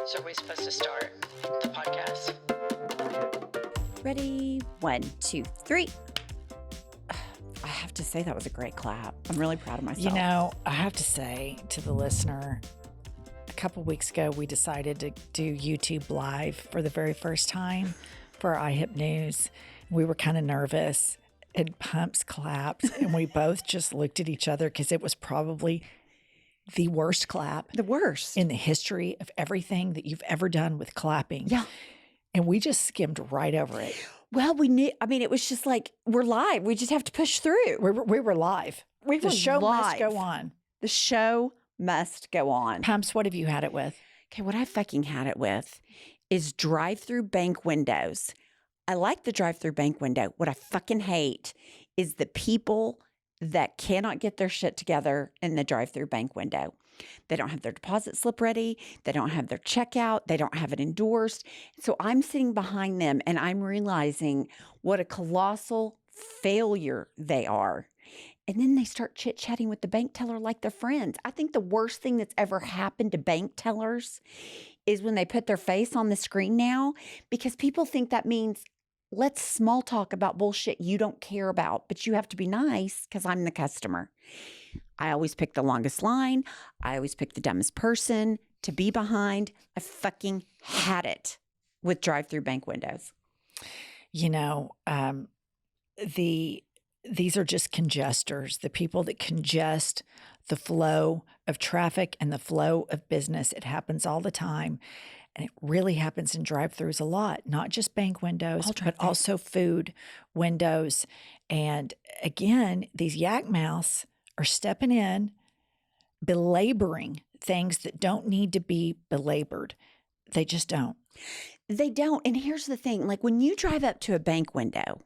So are we supposed to start the podcast? Ready? 1, 2, 3. I have to say that was a great clap. I'm really proud of myself. You know, I have to say to the listener, a couple weeks ago, we decided to do YouTube Live for the very first time for our iHip News. We were kind of nervous, and Pumps clapped, and we both just looked at each other because it was probably the worst clap. The worst. In the history of everything that you've ever done with clapping. Yeah. And we just skimmed right over it. Well, we knew, I mean, it was just like, we're live. We just have to push through. We were live. The show must go on. The show must go on. Pumps, what have you had it with? Okay, what I fucking had it with is drive-through bank windows. I like the drive-through bank window. What I fucking hate is the people that cannot get their shit together in the drive-through bank window. They don't have their deposit slip ready. They don't have their checkout. They don't have it endorsed. So I'm sitting behind them and I'm realizing what a colossal failure they are. And then they start chit-chatting with the bank teller like they're friends. I think the worst thing that's ever happened to bank tellers is when they put their face on the screen now, because people think that means let's small talk about bullshit you don't care about, but you have to be nice because I'm the customer. I always pick the longest line. I always pick the dumbest person to be behind. I fucking had it with drive-through bank windows. You know, these are just congestors, the people that congest the flow of traffic and the flow of business. It happens all the time. And it really happens in drive-thrus a lot, not just bank windows, but also food windows. And again, these yak mouths are stepping in, belaboring things that don't need to be belabored. They just don't. They don't. And here's the thing, like when you drive up to a bank window,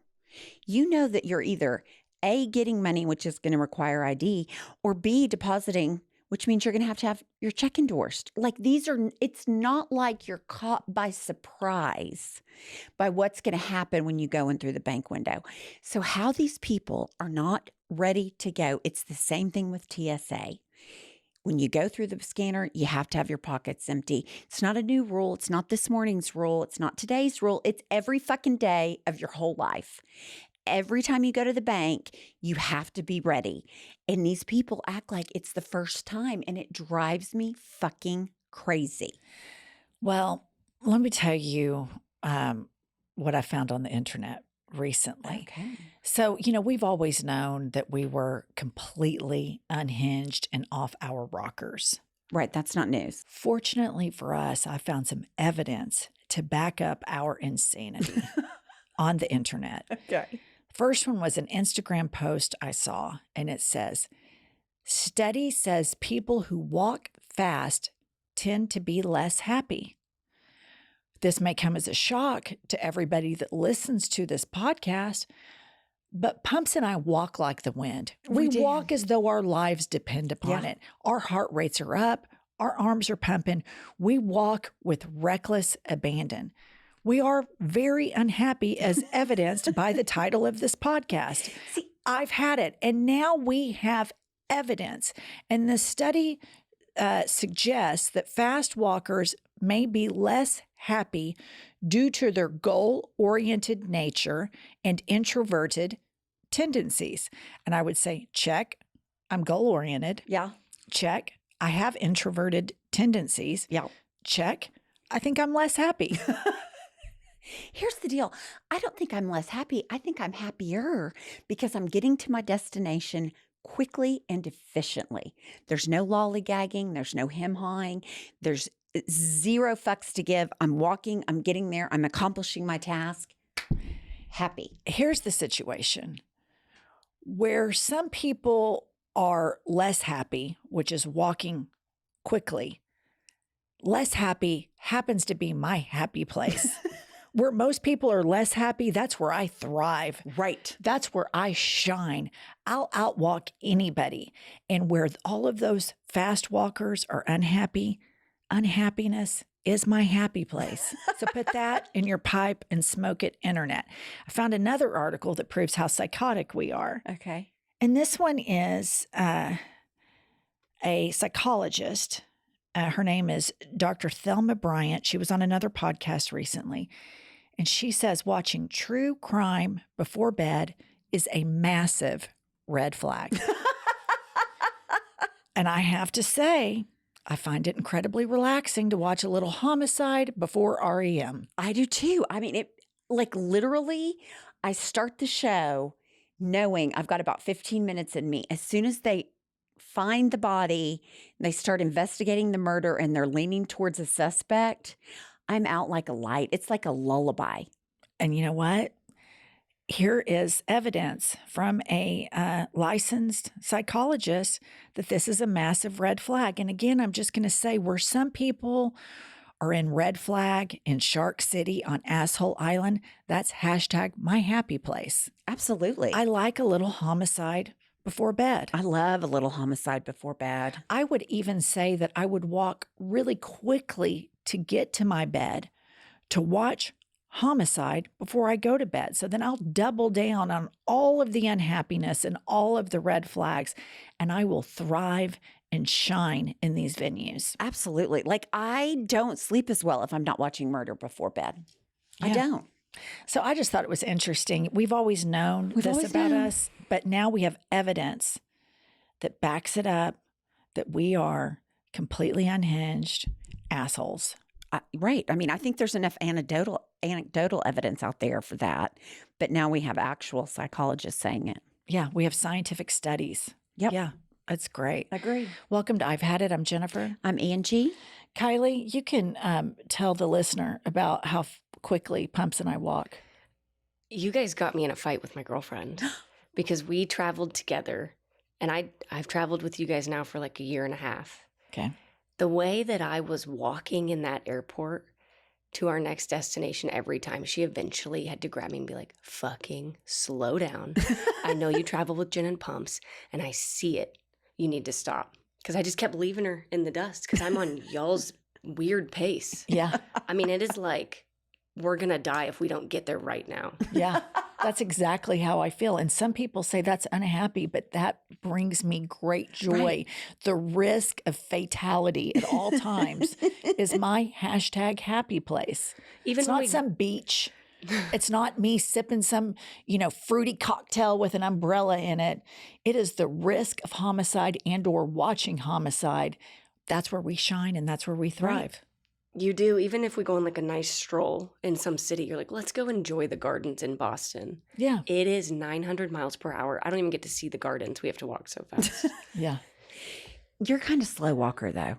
you know that you're either A, getting money, which is going to require ID, or B, depositing, which means you're going to have your check endorsed. Like it's not like you're caught by surprise by what's going to happen when you go in through the bank window. So how these people are not ready to go, it's the same thing with TSA. When you go through the scanner, you have to have your pockets empty. It's not a new rule. It's not this morning's rule. It's not today's rule. It's every fucking day of your whole life. Every time you go to the bank, you have to be ready. And these people act like it's the first time, and it drives me fucking crazy. Well, let me tell you what I found on the internet recently. Okay. So, you know, we've always known that we were completely unhinged and off our rockers. Right. That's not news. Fortunately for us, I found some evidence to back up our insanity on the internet. Okay. First one was an Instagram post I saw, and it says, "Study says people who walk fast tend to be less happy." This may come as a shock to everybody that listens to this podcast, but Pumps and I walk like the wind. We walk as though our lives depend upon it. Our heart rates are up. Our arms are pumping. We walk with reckless abandon. We are very unhappy, as evidenced by the title of this podcast. See, I've had it, and now we have evidence. And the study suggests that fast walkers may be less happy due to their goal-oriented nature and introverted tendencies. And I would say, check, I'm goal-oriented. Yeah. Check, I have introverted tendencies. Yeah. Check, I think I'm less happy. Here's the deal. I don't think I'm less happy. I think I'm happier because I'm getting to my destination quickly and efficiently. There's no lollygagging. There's no hem-hawing. There's zero fucks to give. I'm walking. I'm getting there. I'm accomplishing my task. Happy. Here's the situation where some people are less happy, which is walking quickly. Less happy happens to be my happy place. Where most people are less happy, that's where I thrive. Right. That's where I shine. I'll outwalk anybody. And where all of those fast walkers are unhappy, unhappiness is my happy place. So put that in your pipe and smoke it, internet. I found another article that proves how psychotic we are. Okay. And this one is a psychologist Her name is Dr. Thelma Bryant. She was on another podcast recently. And she says watching true crime before bed is a massive red flag. And I have to say, I find it incredibly relaxing to watch a little homicide before REM. I do too. I mean, it like literally, I start the show knowing I've got about 15 minutes in me. As soon as they find the body, they start investigating the murder and they're leaning towards a suspect, I'm out like a light. It's like a lullaby. And you know what? Here is evidence from a licensed psychologist that this is a massive red flag. And again, I'm just going to say where some people are in red flag in Shark City on Asshole Island, that's hashtag my happy place. Absolutely. I like a little homicide before bed. I love a little homicide before bed. I would even say that I would walk really quickly to get to my bed to watch homicide before I go to bed. So then I'll double down on all of the unhappiness and all of the red flags, and I will thrive and shine in these venues. Absolutely. Like I don't sleep as well if I'm not watching murder before bed. I Yeah. don't. So I just thought it was interesting. We've always known We've this always about known. us, but now we have evidence that backs it up that we are completely unhinged assholes. Right. I mean, I think there's enough anecdotal evidence out there for that, but now we have actual psychologists saying it. Yeah, we have scientific studies. Yep. Yeah, that's great. Agree. Welcome to I've Had It. I'm Jennifer. I'm Angie. Kylie, you can tell the listener about how quickly Pumps and I walk. You guys got me in a fight with my girlfriend because we traveled together, and I've traveled with you guys now for like a year and a half. Okay. The way that I was walking in that airport to our next destination every time, she eventually had to grab me and be like, fucking slow down. I know you travel with Jen and Pumps, and I see it. You need to stop. Because I just kept leaving her in the dust because I'm on y'all's weird pace. Yeah. I mean, it is like we're going to die if we don't get there right now. Yeah. That's exactly how I feel. And some people say that's unhappy, but that brings me great joy. Right. The risk of fatality at all times is my hashtag happy place. Even It's when not we- some beach. It's not me sipping some, fruity cocktail with an umbrella in it. It is the risk of homicide and or watching homicide. That's where we shine and that's where we thrive. You do, even if we go on like a nice stroll in some city, you're like, let's go enjoy the gardens in Boston. Yeah. It is 900 miles per hour. I don't even get to see the gardens. We have to walk so fast. Yeah. You're kind of slow walker though.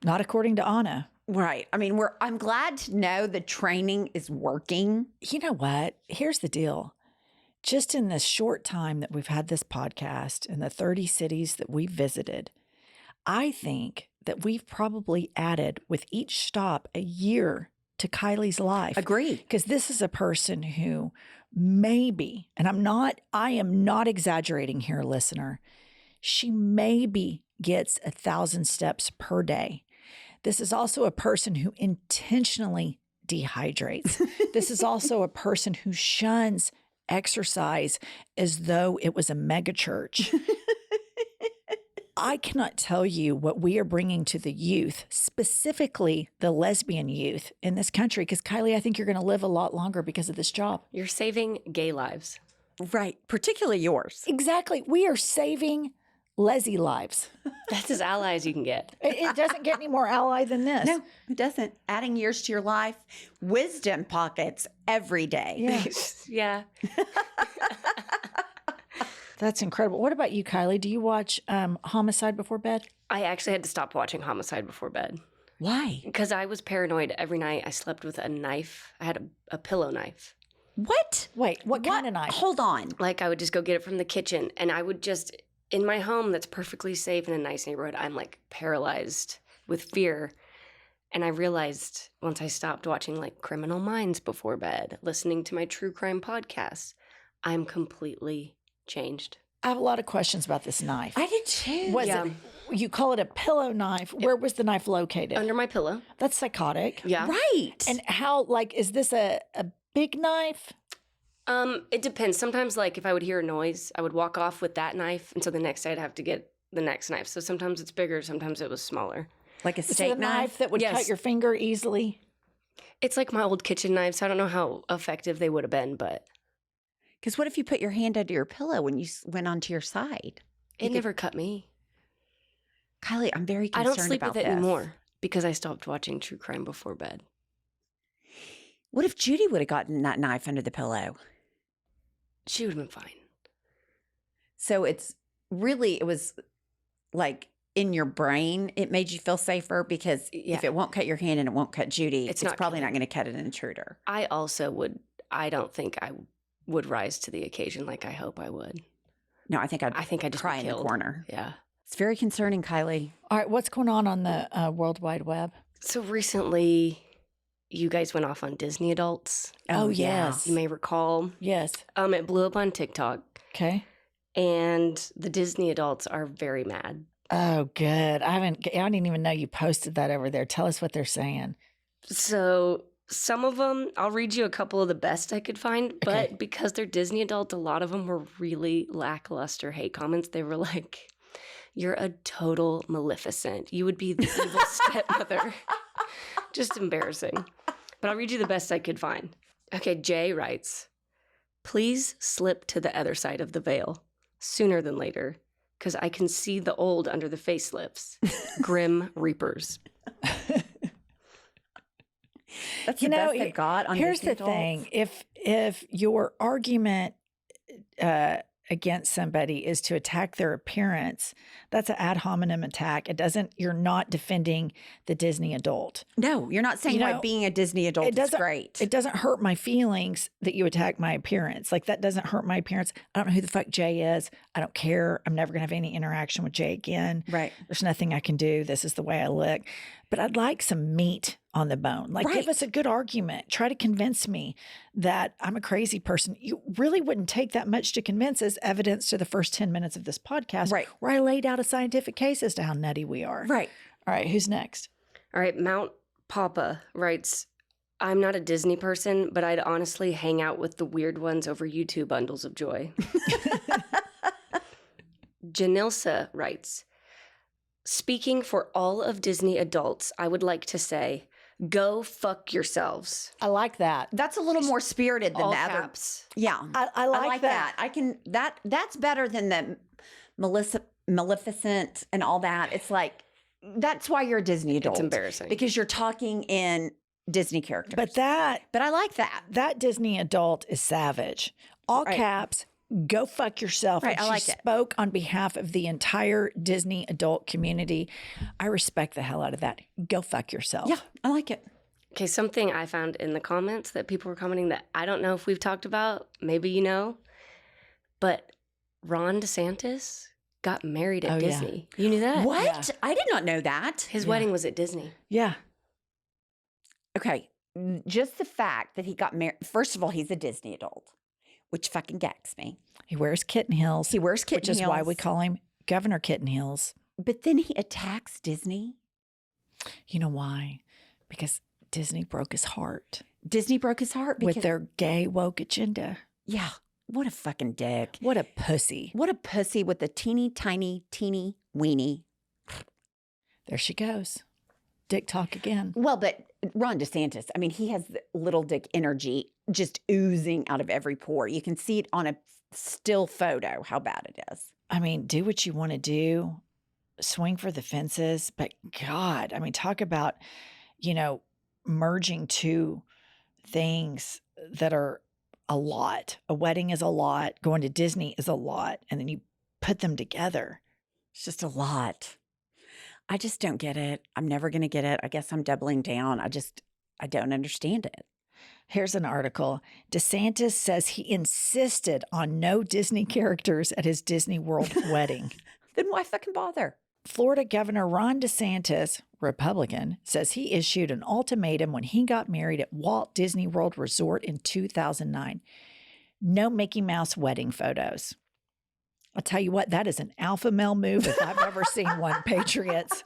Not according to Anna. Right. I mean, I'm glad to know the training is working. You know what? Here's the deal. Just in this short time that we've had this podcast and the 30 cities that we've visited, I think that we've probably added with each stop a year to Kylie's life. Agreed. Because this is a person who maybe, and I am not exaggerating here, listener, she maybe gets 1,000 steps per day. This is also a person who intentionally dehydrates. This is also a person who shuns exercise as though it was a mega church. I cannot tell you what we are bringing to the youth, specifically the lesbian youth in this country. Because Kylie, I think you're going to live a lot longer because of this job. You're saving gay lives. Right. Particularly yours. Exactly. We are saving lesy lives. That's as ally as you can get. It doesn't get any more ally than this. No, it doesn't. Adding years to your life, wisdom pockets every day. Yeah. Yeah. That's incredible. What about you, Kylie? Do you watch Homicide before bed? I actually had to stop watching Homicide before bed Why? because I was paranoid every night. I slept with a knife. I had a pillow knife. What? Wait, what kind of knife? Hold on. Like I would just go get it from the kitchen, and I would just, in my home that's perfectly safe in a nice neighborhood, I'm like paralyzed with fear. And I realized once I stopped watching like Criminal Minds before bed, listening to my true crime podcasts, I'm completely changed. I have a lot of questions about this knife. I did too. Was Yeah. it, you call it a pillow knife. Where was the knife located? Under my pillow. That's psychotic. Yeah. Right. And how, is this a big knife? It depends. Sometimes, like, if I would hear a noise, I would walk off with that knife, and so the next day I'd have to get the next knife. So sometimes it's bigger, sometimes it was smaller. Like a Is it steak a knife that would Yes. cut your finger easily? It's like my old kitchen knives. I don't know how effective they would have been, but Because what if you put your hand under your pillow when you went onto your side? it never cut me. Kylie, I'm very I concerned don't sleep about with it this. anymore because I stopped watching true crime before bed. What if Judy would have gotten that knife under the pillow? She would have been fine. So it was like in your brain, it made you feel safer because Yeah. if it won't cut your hand and it won't cut Judy, It's it's not probably not killing. going to cut an intruder. I don't think I would rise to the occasion like I hope I would. No, I think I'd just cry be in the killed. corner. Yeah. It's very concerning, Kylie. All right, what's going on the World Wide Web? So recently, you guys went off on Disney adults. Oh, yeah. yes. You may recall. Yes. It blew up on TikTok, Okay. and the Disney adults are very mad. Oh, good. I didn't even know you posted that over there. Tell us what they're saying. So some of them, I'll read you a couple of the best I could find, but Okay. because they're Disney adult, a lot of them were really lackluster hate comments. They were like, "You're a total Maleficent. You would be the evil stepmother." Just embarrassing. But I'll read you the best I could find. Okay, Jay writes, "Please slip to the other side of the veil sooner than later, because I can see the old under the facelifts. Grim Reapers." That's You the know, best they've got on Here's Disney the adults. thing. If your argument against somebody is to attack their appearance, that's an ad hominem attack. You're not defending the Disney adult. No, you're not saying You why know, being a Disney adult is doesn't- great. It doesn't hurt my feelings that you attack my appearance. Like, that doesn't hurt my appearance. I don't know who the fuck Jay is. I don't care. I'm never going to have any interaction with Jay again. Right. There's nothing I can do. This is the way I look. But I'd like some meat on the bone. Like, give Right. us a good argument. Try to convince me that I'm a crazy person. You really wouldn't take that much to convince us, evidence to the first 10 minutes of this podcast, Right. where I laid out a scientific case as to how nutty we are. Right. All right, who's next? All right, Mount Papa writes, "I'm not a Disney person, but I'd honestly hang out with the weird ones over YouTube bundles of joy." Janilsa writes, "Speaking for all of Disney adults, I would like to say, go fuck yourselves." I like that. That's a little more spirited than All the other. caps. Yeah. I like that. I can that's better than the Maleficent and all that. It's like that's why you're a Disney adult. It's embarrassing. Because you're talking in Disney characters. But I like that. that Disney adult is savage. All Right. caps, go fuck yourself. Right, And I she like it. spoke on behalf of the entire Disney adult community. I respect the hell out of that. Go fuck yourself. Yeah, I like it. Okay, something I found in the comments that people were commenting that I don't know if we've talked about, maybe you know, but Ron DeSantis got married at Oh, yeah. Disney. You knew that? What? Yeah. I did not know that. His Yeah. wedding was at Disney. Yeah. Okay. Just the fact that he got married. First of all, he's a Disney adult, which fucking gags me. He wears kitten heels. He wears kitten which is why we heels. call him Governor Kitten Heels. But then he attacks Disney. You know why? Because Disney broke his heart Disney broke his heart because with their gay woke agenda. yeah. What a fucking dick. What a pussy. What a pussy with a teeny teeny weenie. There she goes. Dick talk again. Well, but Ron DeSantis, I mean, he has the little dick energy just oozing out of every pore. You can see it on a still photo how bad it is. I mean, do what you want to do, swing for the fences. But God, I mean, talk about, merging two things that are a lot. A wedding is a lot. Going to Disney is a lot. And then you put them together. It's just a lot. I just don't get it. I'm never going to get it. I guess I'm doubling down. I don't understand it. Here's an article. DeSantis says he insisted on no Disney characters at his Disney World wedding. Then why fucking bother? Florida Governor Ron DeSantis, Republican, says he issued an ultimatum when he got married at Walt Disney World Resort in 2009. No Mickey Mouse wedding photos. I'll tell you what, that is an alpha male move if I've ever seen one, Patriots.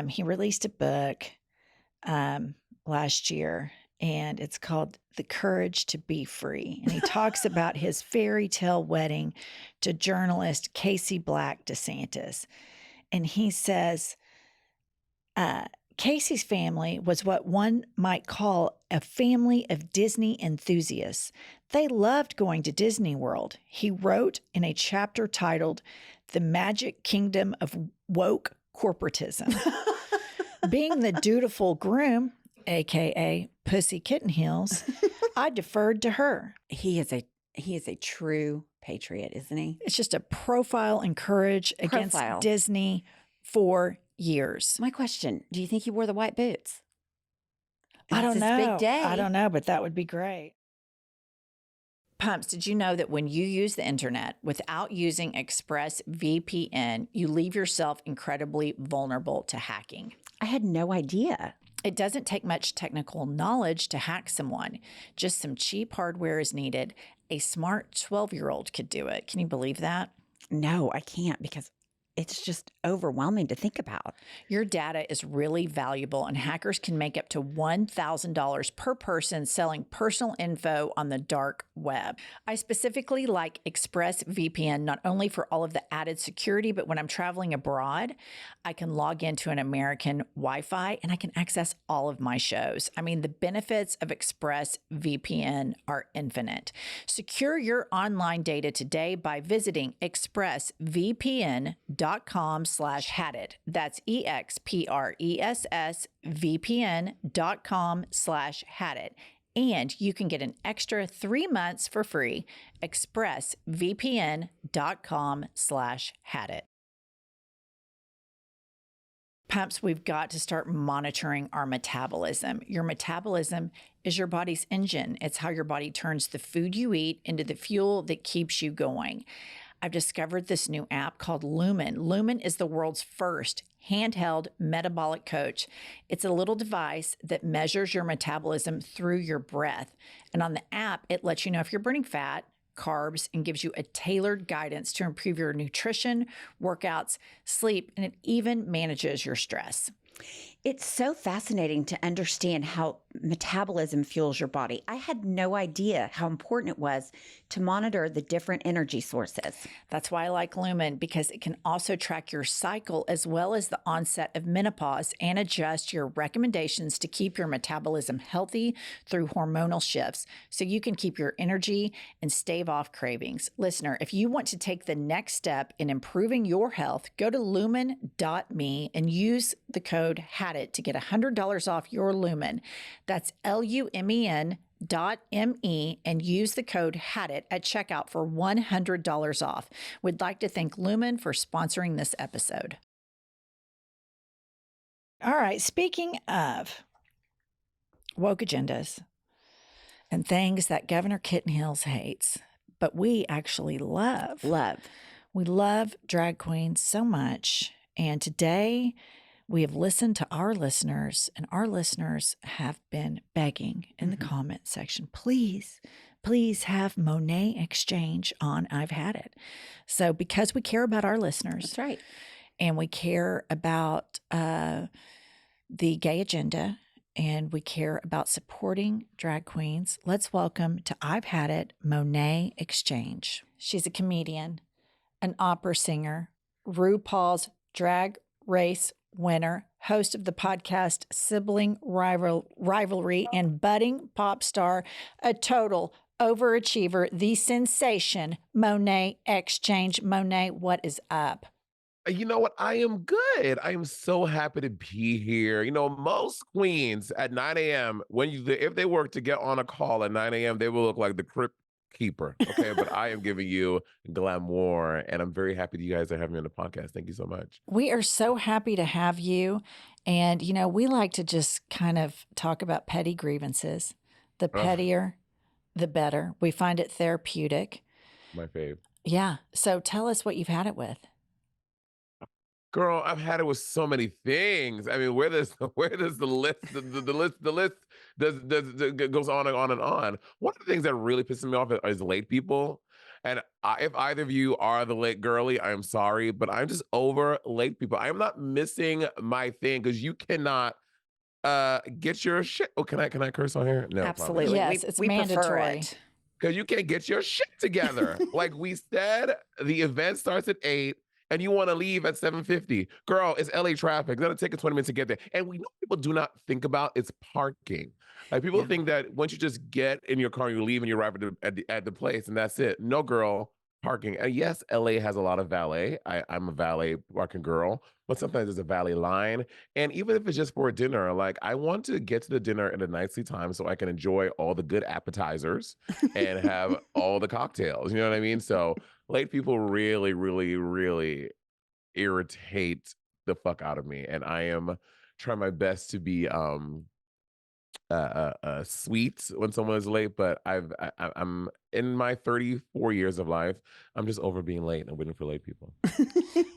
He released a book last year, and it's called The Courage to Be Free. And he talks about his fairy tale wedding to journalist Casey Black DeSantis. And he says, Casey's family was what one might call a family of Disney enthusiasts. They loved going to Disney World. He wrote in a chapter titled The Magic Kingdom of Woke Corporatism. Being the dutiful groom, aka Pussy Kitten Heels, I deferred to her. He is a true patriot, isn't he? It's just a profile and courage against Disney for years. My question, do you think he wore the white boots? I don't know. Big day. I don't know, but that would be great. Pumps, did you know that when you use the internet without using ExpressVPN, you leave yourself incredibly vulnerable to hacking? I had no idea. It doesn't take much technical knowledge to hack someone. Just some cheap hardware is needed. A smart 12-year-old could do it. Can you believe that? No, I can't, because it's just overwhelming to think about. Your data is really valuable, and hackers can make up to $1,000 per person selling personal info on the dark web. I specifically like ExpressVPN not only for all of the added security, but when I'm traveling abroad, I can log into an American Wi-Fi and I can access all of my shows. I mean, the benefits of ExpressVPN are infinite. Secure your online data today by visiting expressvpn.com/hadit. That's expressvpn.com/hadit. And you can get an extra 3 months for free. expressvpn.com/hadit. Pumps, we've got to start monitoring our metabolism. Your metabolism is your body's engine. It's how your body turns the food you eat into the fuel that keeps you going. I've discovered this new app called Lumen. Lumen is the world's first handheld metabolic coach. It's a little device that measures your metabolism through your breath. And on the app, it lets you know if you're burning fat, carbs, and gives you a tailored guidance to improve your nutrition, workouts, sleep, and it even manages your stress. It's so fascinating to understand how metabolism fuels your body. I had no idea how important it was to monitor the different energy sources. That's why I like Lumen, because it can also track your cycle as well as the onset of menopause and adjust your recommendations to keep your metabolism healthy through hormonal shifts so you can keep your energy and stave off cravings. Listener, if you want to take the next step in improving your health, go to lumen.me and use the code HADIT to get $100 off your Lumen. That's LUMEN.me and use the code HADIT at checkout for $100 off. We'd like to thank Lumen for sponsoring this episode. All right, speaking of woke agendas and things that Governor Kittenhills hates, but we actually love. We love drag queens so much. And today we have listened to our listeners, and our listeners have been begging in the comment section, please have Monét X Change on I've Had It. So because we care about our listeners. That's right. And we care about the gay agenda, and we care about supporting drag queens, let's welcome to I've Had It, Monét X Change. She's a comedian, an opera singer, RuPaul's Drag Race winner, host of the podcast Sibling Rivalry, and budding pop star, a total overachiever, the sensation, Monét X Change. Monét, what is up? You know what? I am good. I am so happy to be here. You know, most queens at 9 a.m., if they work to get on a call at 9 a.m., they will look like the crypt keeper. Okay. But I am giving you glamour, and I'm very happy that you guys are having me on the podcast. Thank you so much. We are so happy to have you. And, you know, we like to just kind of talk about petty grievances. The pettier, the better. We find it therapeutic. My fave. Yeah. So tell us what you've had it with. Girl, I've had it with so many things. I mean, where does the list goes on and on and on. One of the things that really pisses me off is late people. And if either of you are the late girly, I'm sorry, but I'm just over late people. I am not missing my thing because you cannot get your shit. Oh, can I curse on here? No, absolutely. Yes, it's mandatory. Because you can't get your shit together. Like we said, the event starts at 8. and you want to leave at 7:50. Girl, it's LA traffic. That'll take 20 minutes to get there. And we know people do not think about it's parking. Like people Yeah. think that once you just get in your car, you leave and you arrive at the place and that's it. No, girl, parking. And yes, LA has a lot of valet. I'm a valet parking girl, but sometimes there's a valet line. And even if it's just for a dinner, like I want to get to the dinner at a nicely time so I can enjoy all the good appetizers and have all the cocktails. You know what I mean? So late people really, really, really irritate the fuck out of me. And I am trying my best to be sweet when someone is late, but I'm in my 34 years of life. I'm just over being late and waiting for late people.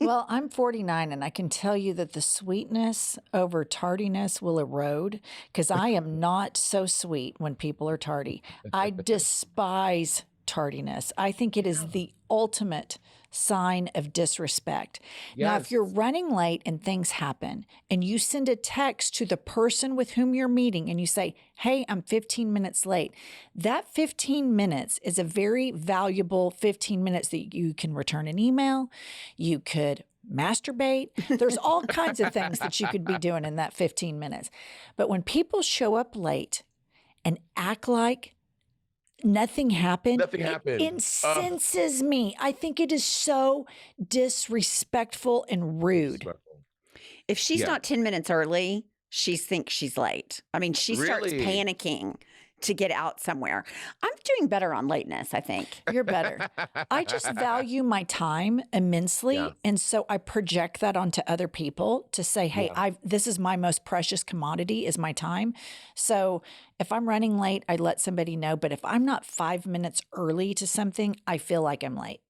Well, I'm 49, and I can tell you that the sweetness over tardiness will erode because I am not so sweet when people are tardy. I despise tardiness. I think it is the ultimate sign of disrespect. Now, if you're running late and things happen and you send a text to the person with whom you're meeting and you say, hey, I'm 15 minutes late, that 15 minutes is a very valuable 15 minutes that you can return an email, you could masturbate. There's all kinds of things that you could be doing in that 15 minutes. But when people show up late and act like nothing happened. It incenses me. I think it is so disrespectful and rude. If she's not 10 minutes early, she thinks she's late. I mean, she starts panicking to get out somewhere. I'm doing better on lateness, I think. You're better. I just value my time immensely. Yeah. And so I project that onto other people to say, hey, this is my most precious commodity is my time. So if I'm running late, I let somebody know. But if I'm not 5 minutes early to something, I feel like I'm late.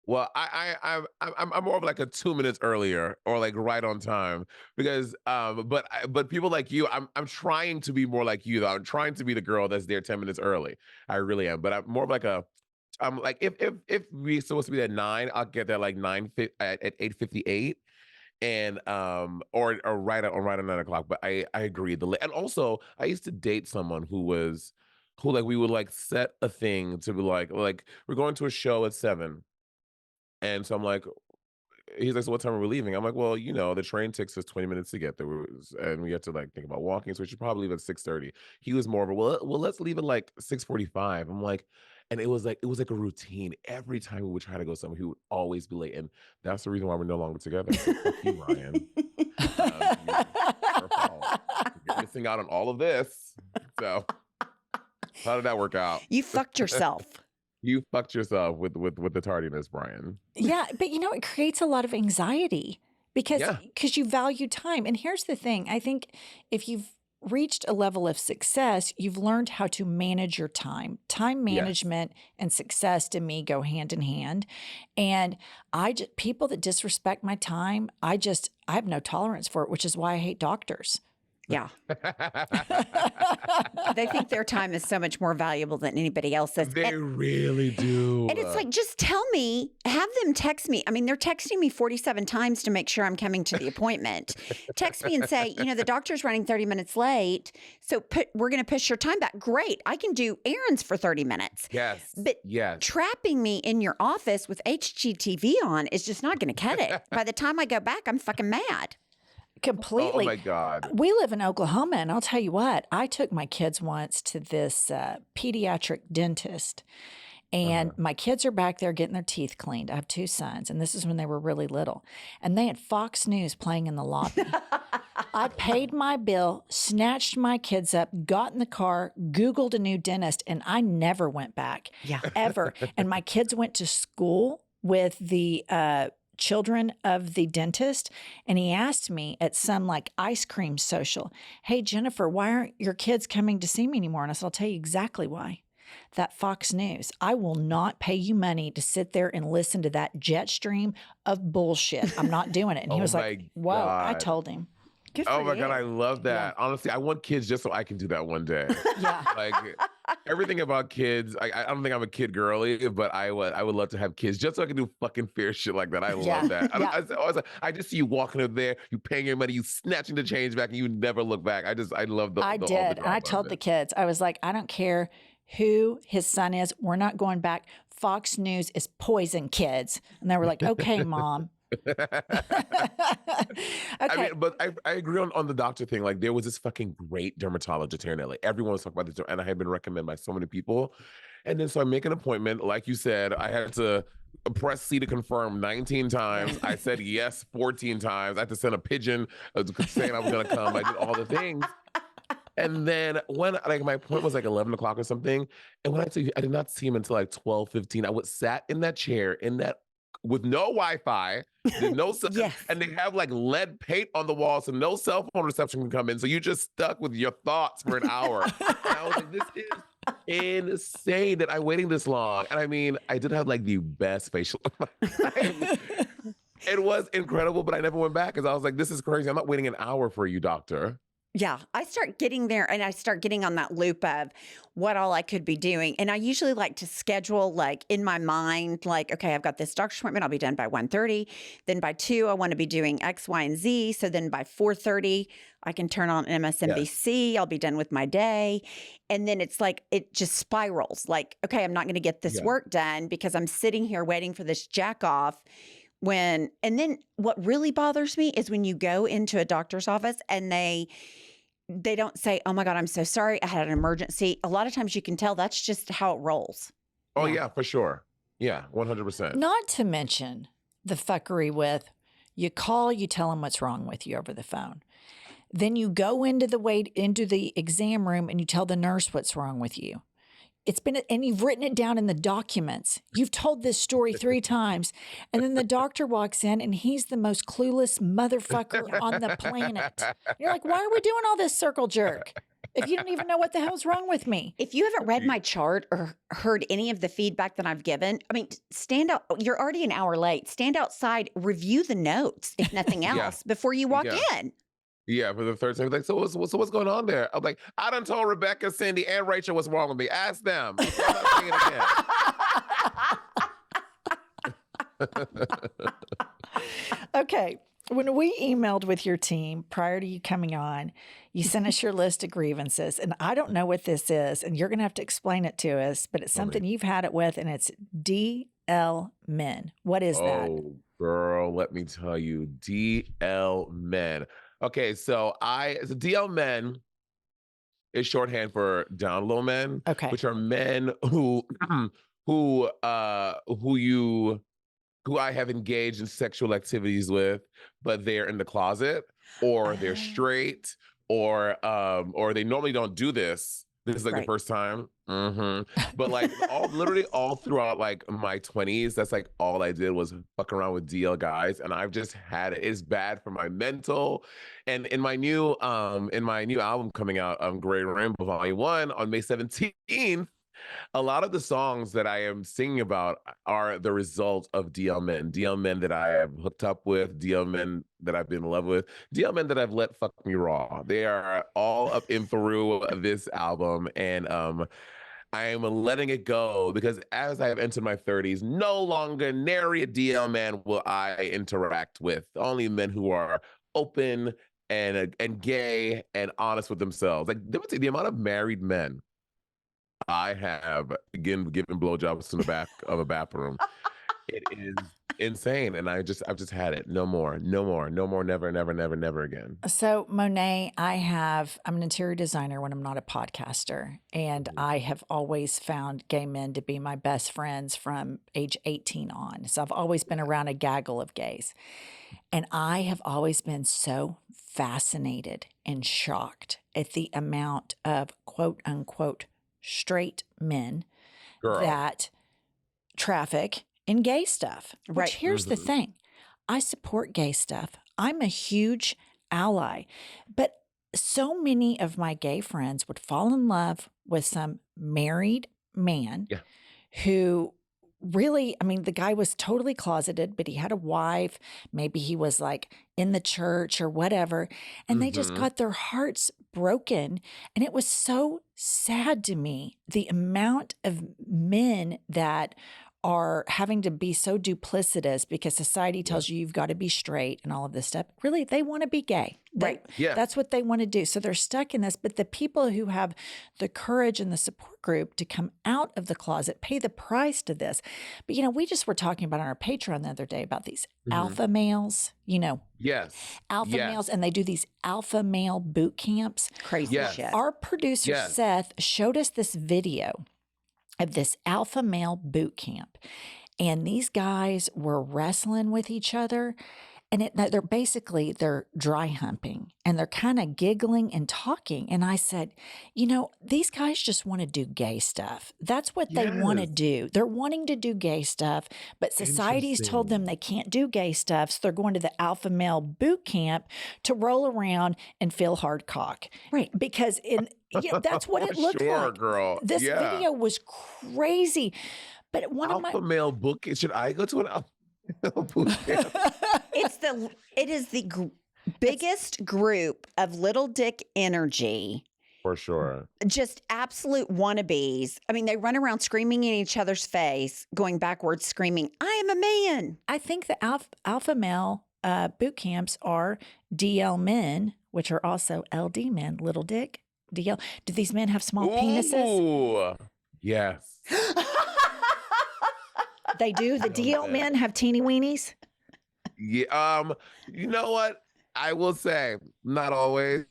Well, I'm more of like a 2 minutes earlier or like right on time because but people like you, I'm trying to be more like you though. I'm trying to be the girl that's there 10 minutes early. I really am. But I'm more of like I'm like if we're supposed to be at 9, I'll get there like at 8:58 and or right at 9 o'clock. But I agree. And also I used to date someone who like we would like set a thing to be like we're going to a show at 7. And so I'm like, he's like, so what time are we leaving? I'm like, well, the train takes us 20 minutes to get there. And we have to like think about walking. So we should probably leave at 6:30. He was more of a, well, let's leave at like 6:45. I'm like, and it was like a routine. Every time we would try to go somewhere, he would always be late. And that's the reason why we're no longer together. So fuck you, Ryan. You're missing out on all of this. So how did that work out? You fucked yourself. You fucked yourself with the tardiness, Brian. Yeah, but it creates a lot of anxiety because you value time. And here's the thing. I think if you've reached a level of success, you've learned how to manage your time. Time management and success to me go hand in hand. And people that disrespect my time, I have no tolerance for it, which is why I hate doctors. Yeah. They think their time is so much more valuable than anybody else's. They really do. And it's like, just tell me, have them text me. I mean, they're texting me 47 times to make sure I'm coming to the appointment. Text me and say, the doctor's running 30 minutes late. So we're going to push your time back. Great. I can do errands for 30 minutes. Yes. But trapping me in your office with HGTV on is just not going to cut it. By the time I go back, I'm fucking mad. Completely. Oh my God. We live in Oklahoma, and I'll tell you what, I took my kids once to this pediatric dentist, and my kids are back there getting their teeth cleaned. I have 2 sons, and this is when they were really little, and they had Fox News playing in the lobby. I paid my bill, snatched my kids up, got in the car, Googled a new dentist, and I never went back. Yeah. Ever. And my kids went to school with the children of the dentist, and he asked me at some like ice cream social, hey, Jennifer, why aren't your kids coming to see me anymore? And I said, I'll tell you exactly why. That Fox News. I will not pay you money to sit there and listen to that jet stream of bullshit. I'm not doing it. And he was like, whoa, God. I told him. Oh my God, I love that. Yeah. Honestly, I want kids just so I can do that one day. Yeah. Like everything about kids, I don't think I'm a kid girly, but I would love to have kids just so I can do fucking fair shit like that. I love that. I just see you walking up there, you paying your money, you snatching the change back, and you never look back. I love the I did. And I told the kids, I was like, I don't care who his son is. We're not going back Fox News is poison kids. And they were like, okay, Mom. I mean, but I agree on the doctor thing. Like, there was this fucking great dermatologist here in LA. Everyone was talking about this, and I had been recommended by so many people. And then so I make an appointment. Like you said, I had to press C to confirm 19 times. I said yes 14 times. I had to send a pigeon saying I was going to come. I did all the things. And then when like my appointment was like 11 o'clock or something, and when I did not see him until like 12:15. I was sat in that chair in that with no Wi-Fi, no Yes. and they have like lead paint on the wall, so no cell phone reception can come in. So you just stuck with your thoughts for an hour. And I was like, this is insane that I'm waiting this long. And I mean, I did have like the best facial of my life. It was incredible, but I never went back because I was like, this is crazy. I'm not waiting an hour for you, doctor. Yeah, I start getting there and I start getting on that loop of what all I could be doing. And I usually like to schedule like in my mind, like, okay, I've got this doctor's appointment. I'll be done by 1:30. Then by 2, I want to be doing X, Y, and Z. So then by 4:30, I can turn on MSNBC. Yes. I'll be done with my day. And then it's like, it just spirals. Like, okay, I'm not going to get this work done because I'm sitting here waiting for this jack off. And then what really bothers me is when you go into a doctor's office and they don't say, oh my God, I'm so sorry, I had an emergency. A lot of times you can tell that's just how it rolls. Oh yeah, for sure. Yeah, 100%. Not to mention the fuckery with you call, you tell them what's wrong with you over the phone. Then you go into the exam room and you tell the nurse what's wrong with you. And you've written it down in the documents. You've told this story 3 times. And then the doctor walks in and he's the most clueless motherfucker on the planet. You're like, why are we doing all this circle jerk if you don't even know what the hell's wrong with me? If you haven't read my chart or heard any of the feedback that I've given, I mean, stand out. You're already an hour late. Stand outside, review the notes, if nothing else, before you walk in. Yeah, for the third time. Like, so what's going on there? I'm like, I done told Rebecca, Cindy, and Rachel what's wrong with me. Ask them. I'm not saying it again. Okay. When we emailed with your team prior to you coming on, you sent us your list of grievances. And I don't know what this is, and you're going to have to explain it to us, but it's something you've had it with, and it's DL men. What is that? Oh, girl, let me tell you. DL men. Okay, so DL men is shorthand for down low men, which are men who I have engaged in sexual activities with, but they're in the closet, or they're straight, or they normally don't do this. This is like the first time. But like literally all throughout like my 20s, that's like all I did was fuck around with DL guys. And I've just had it. It's bad for my mental. And in my new album coming out, Gray Rainbow Volume 1 on May 17th, a lot of the songs that I am singing about are the result of DL men that I have hooked up with, DL men that I've been in love with, DL men that I've let fuck me raw. They are all up in through this album, and I am letting it go because as I have entered my 30s, no longer nary a DL man will I interact with. Only men who are open and gay and honest with themselves. Like, the amount of married men I have, again, given blowjobs in the back of a bathroom. It is insane. And I've just had it. No more, never again. So Monét, I'm an interior designer when I'm not a podcaster. And I have always found gay men to be my best friends from age 18 on. So I've always been around a gaggle of gays. And I have always been so fascinated and shocked at the amount of quote unquote straight men that traffic in gay stuff. Which here's the thing. I support gay stuff. I'm a huge ally. But so many of my gay friends would fall in love with some married man who really, I mean, the guy was totally closeted, but he had a wife. Maybe he was like in the church or whatever. And they just got their hearts broken. And it was so sad to me, the amount of men that are having to be so duplicitous because society tells you you've got to be straight and all of this stuff. Really, they want to be gay. Right. Yeah. That's what they want to do. So they're stuck in this. But the people who have the courage and the support group to come out of the closet pay the price to this. But, we just were talking about on our Patreon the other day about these alpha males, Yes. alpha males, and they do these alpha male boot camps. Crazy Yes. shit. Our producer, Yes. Seth, showed us this video of this alpha male boot camp. And these guys were wrestling with each other. And they're dry humping and they're kind of giggling and talking. And I said, these guys just want to do gay stuff. That's what they want to Yes. do. They're wanting to do gay stuff, but society's told them they can't do gay stuff. So they're going to the alpha male boot camp to roll around and feel hard cock. Right. Because that's what it looked Sure, like. girl. This Yeah. video was crazy. But one of Alpha male book. Should I go to an alpha male boot camp? It is the biggest group of little dick energy. For sure. Just absolute wannabes. I mean, they run around screaming in each other's face, going backwards, screaming, "I am a man." I think the alpha male boot camps are DL men, which are also LD men, little dick, DL. Do these men have small penises? Ooh. Yes. They do. The DL men have teeny weenies. Yeah. You know what? I will say, not always.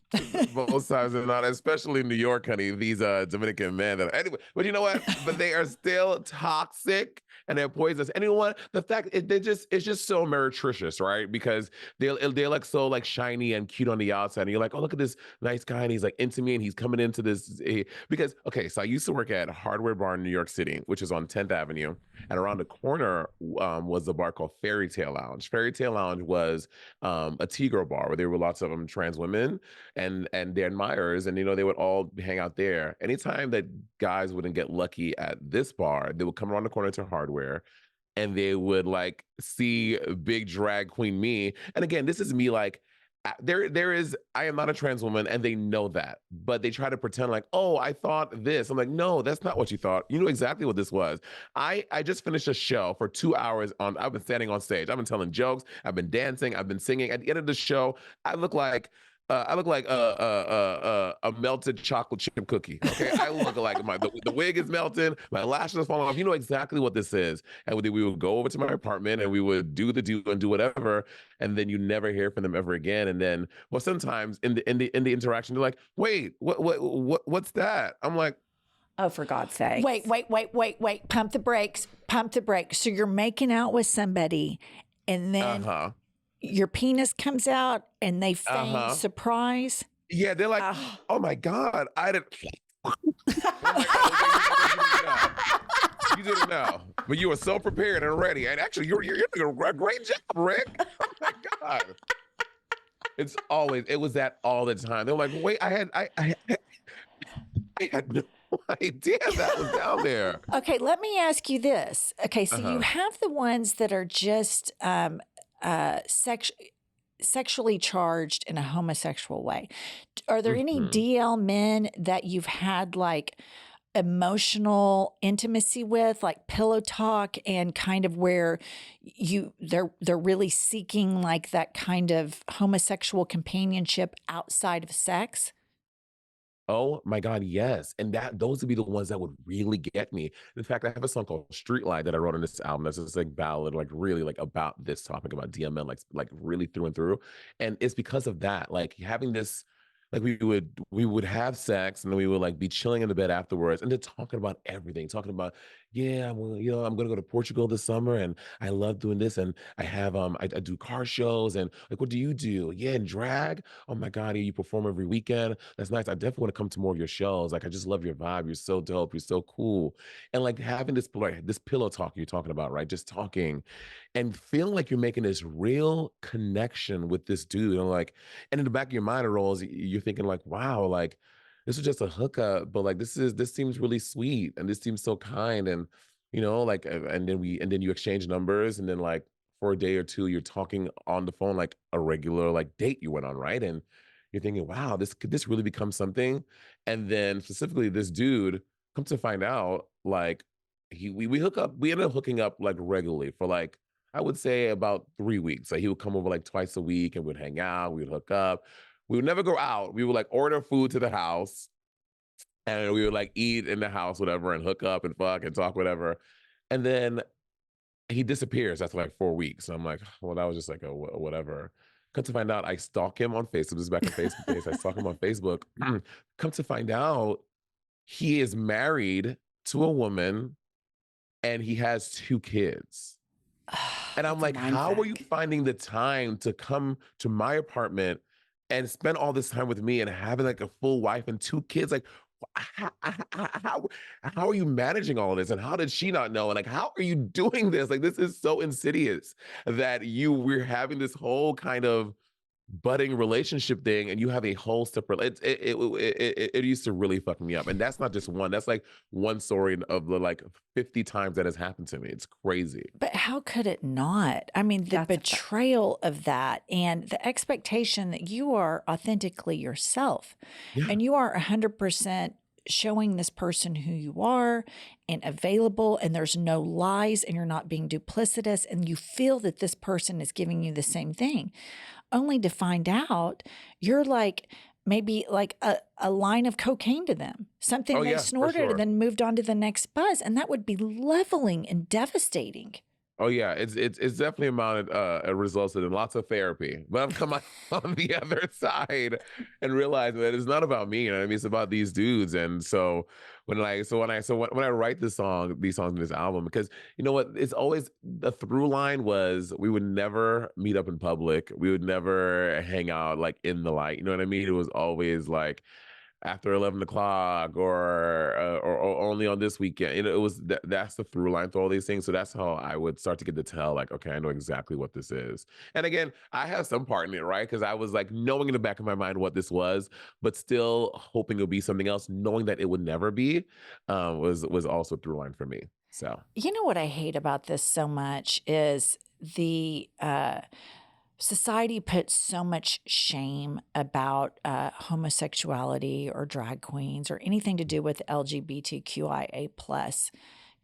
Most times they're not, especially in New York, honey. These Dominican men. Anyway, but you know what? But they are still toxic and they're poisonous. And you know what? The fact it's just so meretricious, right? Because they're like so like shiny and cute on the outside, and you're like, oh, look at this nice guy, and he's like into me, and he's coming into this because okay, so I used to work at Hardware Bar in New York City, which is on 10th Avenue, and around the corner was a bar called Fairy Tale Lounge. Fairy Tale Lounge was a Tigro bar where there were lots of trans women and their admirers, and they would all hang out there. Anytime that guys wouldn't get lucky at this bar, they would come around the corner to Hardware, and they would like see big drag queen me. And again, this is me like I am not a trans woman, and they know that, but they try to pretend like, oh, I thought this. I'm like, no, that's not what you thought. You knew exactly what this was. I just finished a show for 2 hours I've been standing on stage. I've been telling jokes. I've been dancing. I've been singing. At the end of the show, I look like a melted chocolate chip cookie. Okay, I look like the wig is melting, my lashes are falling off. You know exactly what this is. And we would go over to my apartment and we would do and do whatever, and then you never hear from them ever again. And then, well, sometimes in the interaction, they're like, "Wait, what's that?" I'm like, Oh, for God's sake! Wait! Pump the brakes! Pump the brakes! So you're making out with somebody, and then your penis comes out and they feign surprise. Yeah, they're like, oh my God, I didn't. You didn't know, but you were so prepared and ready. And actually, you're doing a great job, Rick. Oh my God. It was that all the time. They're like, wait, I had no idea that was down there. Okay, let me ask you this. Okay, so you have the ones that are just sexually charged in a homosexual way. Are there any DL men that you've had like emotional intimacy with, like pillow talk, and kind of where they're really seeking like that kind of homosexual companionship outside of sex? Oh my God, yes. And those would be the ones that would really get me. In fact, I have a song called Streetlight that I wrote on this album. That's just like ballad, like really like about this topic about DMN, like really through and through. And it's because of that, like having this, like we would have sex and then we would like be chilling in the bed afterwards and then talking about everything, talking about, yeah, well, I'm gonna go to Portugal this summer and I love doing this. And I have I do car shows and like, what do you do? Yeah, and drag. Oh my God, you perform every weekend. That's nice. I definitely want to come to more of your shows. Like, I just love your vibe. You're so dope. You're so cool. And like having this pillow talk you're talking about, right? Just talking and feeling like you're making this real connection with this dude. And like, and in the back of your mind, it rolls, you're thinking like, wow, like this was just a hookup, but like this seems really sweet and this seems so kind. And like, and then you exchange numbers, and then like for a day or two, you're talking on the phone like a regular like date you went on, right? And you're thinking, wow, could this really become something? And then specifically this dude, come to find out, like we ended up hooking up like regularly for like, I would say about 3 weeks. Like he would come over like twice a week and we'd hang out, we would hook up. we would never go out. We would like order food to the house, and we would like eat in the house, whatever, and hook up and fuck and talk, whatever. And then he disappears after like 4 weeks. And I'm like, well, that was just like a whatever. Come to find out, I stalk him on Facebook. This is back in Facebook days. I stalk him on Facebook. Come to find out, he is married to a woman and he has 2 kids. And I'm like, how are you finding the time to come to my apartment and spend all this time with me and having like a full wife and 2 kids? Like, how are you managing all of this? And how did she not know? And like, how are you doing this? Like, this is so insidious that we're having this whole kind of budding relationship thing, and you have a whole separate. It used to really fuck me up, and that's not just one. That's like one story of the like 50 times that has happened to me. It's crazy. But how could it not? I mean, the betrayal of that and the expectation that you are authentically yourself, and you are 100% showing this person who you are and available, and there's no lies, and you're not being duplicitous, and you feel that this person is giving you the same thing, only to find out you're like maybe like a line of cocaine to them, something they snorted and then moved on to the next buzz. And that would be leveling and devastating. Oh yeah, it's definitely amounted resulted in lots of therapy. But I've come out on the other side and realized that it's not about me. You know what I mean? It's about these dudes. And so when I write these songs in this album, because you know what, it's always the through line was we would never meet up in public. We would never hang out like in the light. You know what I mean? It was always like after 11 o'clock or only on this weekend. You know, it was that's the through line through all these things. So that's how I would start to get to tell, like, okay, I know exactly what this is. And again, I have some part in it, right? Because I was like knowing in the back of my mind what this was, but still hoping it would be something else, knowing that it would never be, was also through line for me. So you know what I hate about this so much is the society puts so much shame about homosexuality or drag queens or anything to do with LGBTQIA plus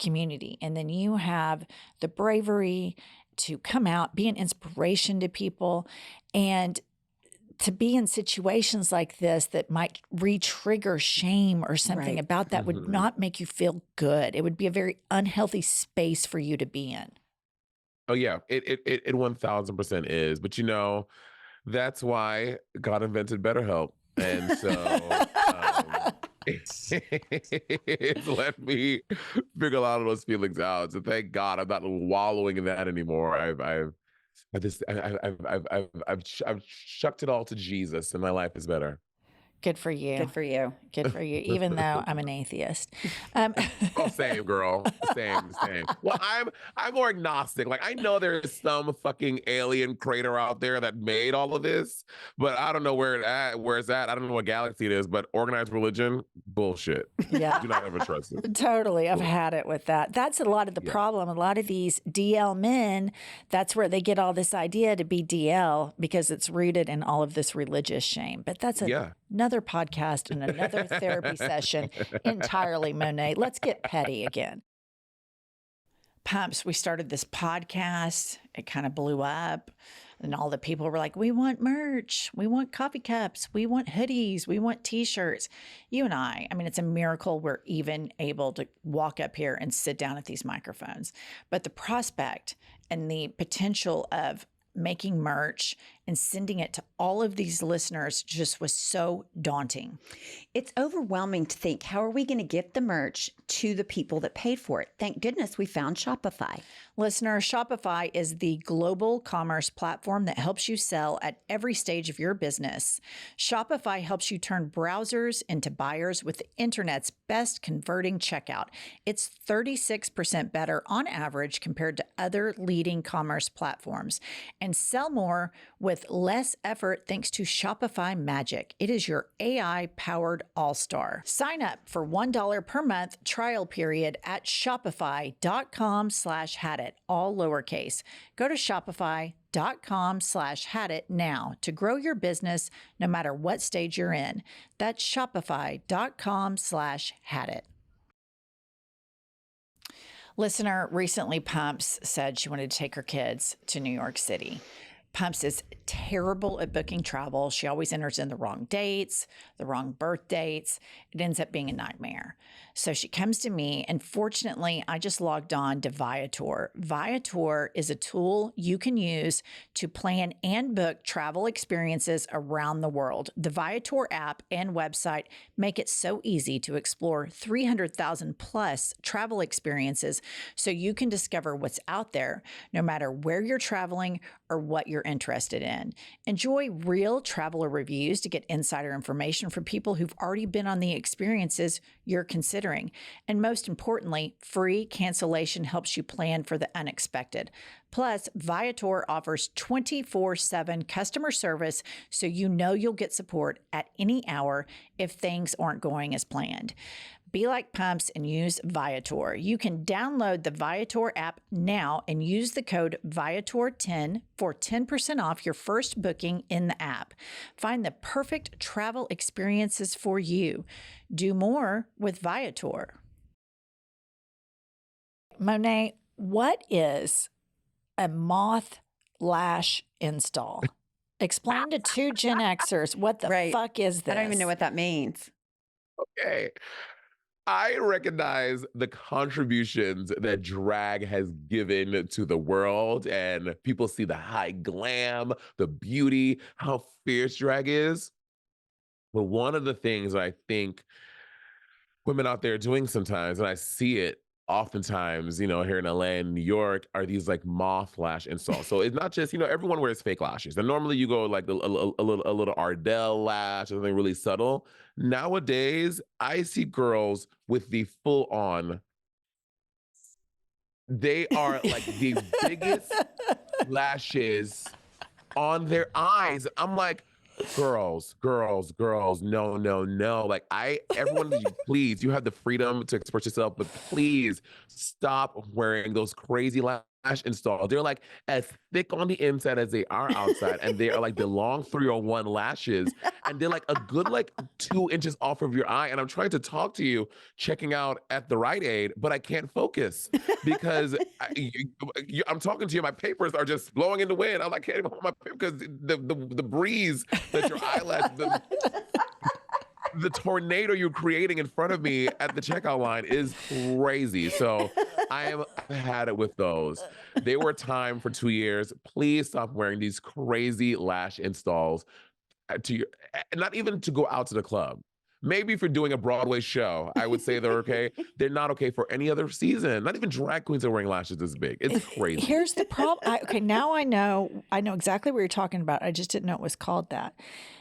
community. And then you have the bravery to come out, be an inspiration to people, and to be in situations like this that might re-trigger shame or something about that would not make you feel good. It would be a very unhealthy space for you to be in. Oh yeah, it 1000% is. But you know, that's why God invented BetterHelp, and so it's let me figure a lot of those feelings out. So thank God I'm not wallowing in that anymore. I've chucked it all to Jesus, and my life is better. Good for you. Good for you. Good for you, even though I'm an atheist. Oh, same, girl. Same. Well, I'm more agnostic. Like, I know there's some fucking alien crater out there that made all of this, but I don't know where it's at. I don't know what galaxy it is, but organized religion, bullshit. Yeah. Do not ever trust it. Totally. I've had it with that. That's a lot of the problem. A lot of these DL men, that's where they get all this idea to be DL because it's rooted in all of this religious shame. But that's another podcast and another therapy session entirely, Monét. Let's get petty again. Pumps, we started this podcast. It kind of blew up. And all the people were like, we want merch. We want coffee cups. We want hoodies. We want T-shirts. You and I mean, it's a miracle we're even able to walk up here and sit down at these microphones. But the prospect and the potential of making merch and sending it to all of these listeners just was so daunting. It's overwhelming to think, how are we going to get the merch to the people that paid for it? Thank goodness we found Shopify. Listener, Shopify is the global commerce platform that helps you sell at every stage of your business. Shopify helps you turn browsers into buyers with the internet's best converting checkout. It's 36% better on average compared to other leading commerce platforms. And sell more with less effort thanks to Shopify Magic. It is your AI-powered all-star. Sign up for $1 per month trial period at shopify.com/hadit, all lowercase. Go to shopify.com/hadit now to grow your business no matter what stage you're in. That's shopify.com/hadit. Listener, recently Pumps said she wanted to take her kids to New York City. Pumps is terrible at booking travel. She always enters in the wrong dates, the wrong birth dates. It ends up being a nightmare. So she comes to me, and fortunately, I just logged on to Viator. Viator is a tool you can use to plan and book travel experiences around the world. The Viator app and website make it so easy to explore 300,000 plus travel experiences so you can discover what's out there, no matter where you're traveling or what you're interested in. Enjoy real traveler reviews to get insider information from people who've already been on the experiences you're considering. And most importantly, free cancellation helps you plan for the unexpected. Plus, Viator offers 24/7 customer service, so you know you'll get support at any hour if things aren't going as planned. Be like Pumps and use Viator. You can download the Viator app now and use the code Viator10 for 10% off your first booking in the app. Find the perfect travel experiences for you. Do more with Viator. Monét, what is a moth lash install? Explain to two Gen Xers what the fuck is this? I don't even know what that means. Okay. I recognize the contributions that drag has given to the world, and people see the high glam, the beauty, how fierce drag is. But one of the things I think women out there are doing sometimes, and I see it oftentimes, here in LA and New York, are these like moth lash installs. So it's not just, everyone wears fake lashes. And normally you go like a little Ardell lash, something really subtle. Nowadays, I see girls with the full on, they are like the biggest lashes on their eyes. I'm like, girls, no. Like everyone, please, you have the freedom to express yourself, but please stop wearing those crazy lash installs. They're like as thick on the inside as they are outside, and they are like the long 301 lashes, and they're like a good 2 inches off of your eye. And I'm trying to talk to you, checking out at the Rite Aid, but I can't focus because I'm talking to you. My papers are just blowing in the wind. I can't even hold my paper because the breeze that your eyelash, the tornado you're creating in front of me at the checkout line is crazy. So I've had it with those. They were time for 2 years. Please stop wearing these crazy lash installs not even to go out to the club. Maybe if you're doing a Broadway show, I would say they're okay. They're not okay for any other season. Not even drag queens are wearing lashes this big. It's crazy. Here's the problem. Now I know exactly what you're talking about. I just didn't know it was called that.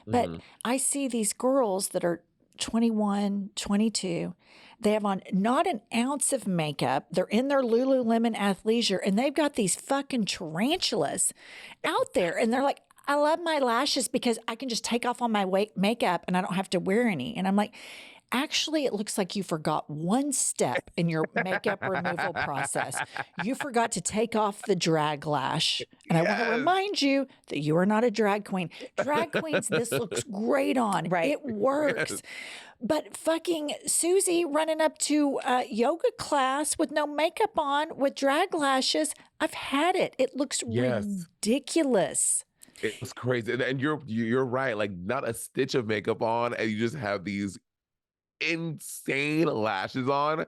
But I see these girls that are 21, 22. They have on not an ounce of makeup. They're in their Lululemon athleisure, and they've got these fucking tarantulas out there. And they're like, I love my lashes because I can just take off all my makeup and I don't have to wear any. And I'm like, actually, it looks like you forgot one step in your makeup removal process. You forgot to take off the drag lash. And I want to remind you that you are not a drag queen. Drag queens, this looks great on. Right. It works. Yes. But fucking Susie running up to a yoga class with no makeup on with drag lashes, I've had it. It looks ridiculous. It was crazy. And you're right. Like not a stitch of makeup on, and you just have these insane lashes on.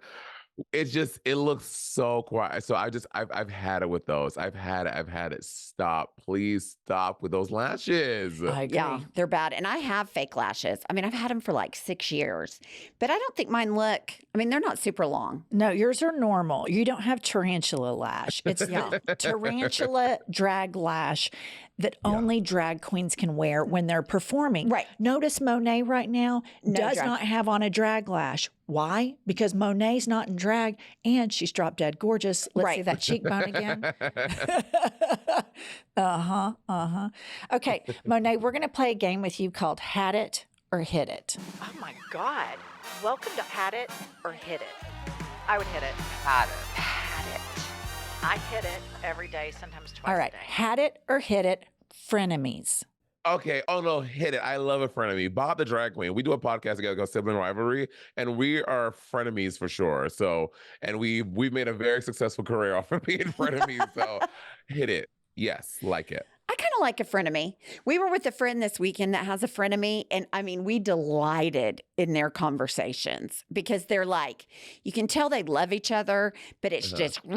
It looks so quiet. So I've had it with those. I've had it. Stop. Please stop with those lashes. Yeah, they're bad. And I have fake lashes. I mean, I've had them for like 6 years, but I don't think mine look, they're not super long. No, yours are normal. You don't have tarantula lash. It's tarantula drag lash that only drag queens can wear when they're performing. Right. Notice Monét right now does not have on a drag lash. Why? Because Monét's not in drag and she's drop dead gorgeous. Let's see that cheekbone again. Okay, Monét, we're going to play a game with you called Had It or Hit It. Oh my God. Welcome to Had It or Hit It. I would hit it. Had it. I hit it every day, sometimes twice a day. Had it or hit it, frenemies. Okay. Oh no, hit it. I love a frenemy. Bob the drag queen. We do a podcast together called Sibling Rivalry, and we are frenemies for sure. So, and we've made a very successful career off of being frenemies. So, hit it. Yes, like it. I kind of like a frenemy. We were with a friend this weekend that has a frenemy, and I mean, we delighted in their conversations because they're like, you can tell they love each other, but it's just it's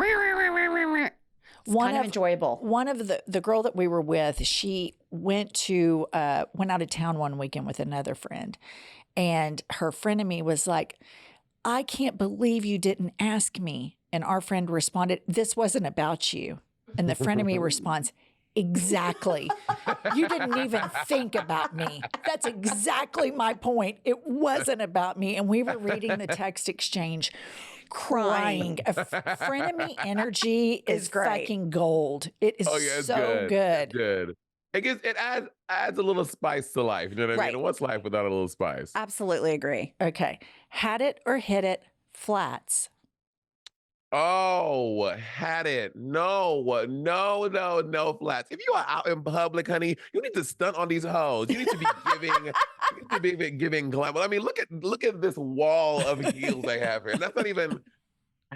kind of enjoyable. One of the girl that we were with, she went out of town one weekend with another friend, and her frenemy was like, I can't believe you didn't ask me. And our friend responded, this wasn't about you. And the frenemy responds, exactly. You didn't even think about me. That's exactly my point. It wasn't about me. And we were reading the text exchange crying. Frenemy energy is fucking gold. It is so good. Good. It adds a little spice to life. You know what I mean? And what's life without a little spice? Absolutely agree. Okay. Had it or hit it, flats. Oh, had it. No flats. If you are out in public, honey, you need to stunt on these hoes. You need to be giving glamour. I mean, look at this wall of heels I have here. That's not even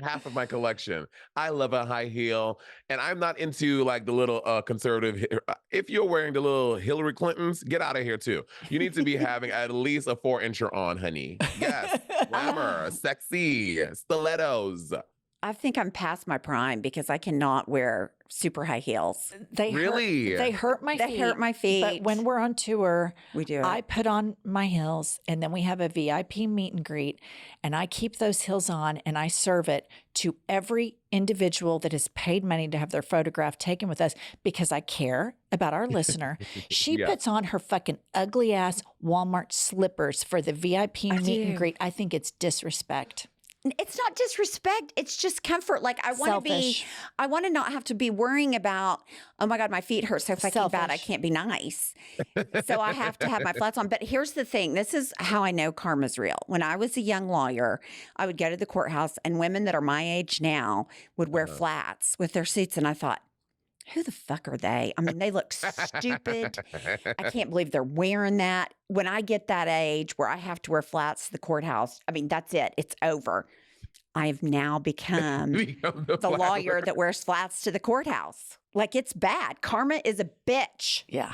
half of my collection. I love a high heel, and I'm not into like the little conservative. If you're wearing the little Hillary Clintons, get out of here too. You need to be having at least a 4-incher on, honey. Yes, glamour, sexy, stilettos. I think I'm past my prime because I cannot wear super high heels. They hurt my feet. They hurt my feet. But when we're on tour, we do. I put on my heels, and then we have a VIP meet and greet, and I keep those heels on, and I serve it to every individual that has paid money to have their photograph taken with us because I care about our listener. She puts on her fucking ugly ass Walmart slippers for the VIP meet and greet. I think it's disrespect. It's not disrespect. It's just comfort. Like I want to not have to be worrying about, oh my God, my feet hurt so fucking bad. I can't be nice. So I have to have my flats on. But here's the thing. This is how I know karma's real. When I was a young lawyer, I would go to the courthouse and women that are my age now would wear flats with their suits. And I thought, who the fuck are they? I mean, they look stupid. I can't believe they're wearing that. When I get that age where I have to wear flats to the courthouse, I mean, that's it. It's over. I have now become the lawyer that wears flats to the courthouse. Like, it's bad. Karma is a bitch. Yeah.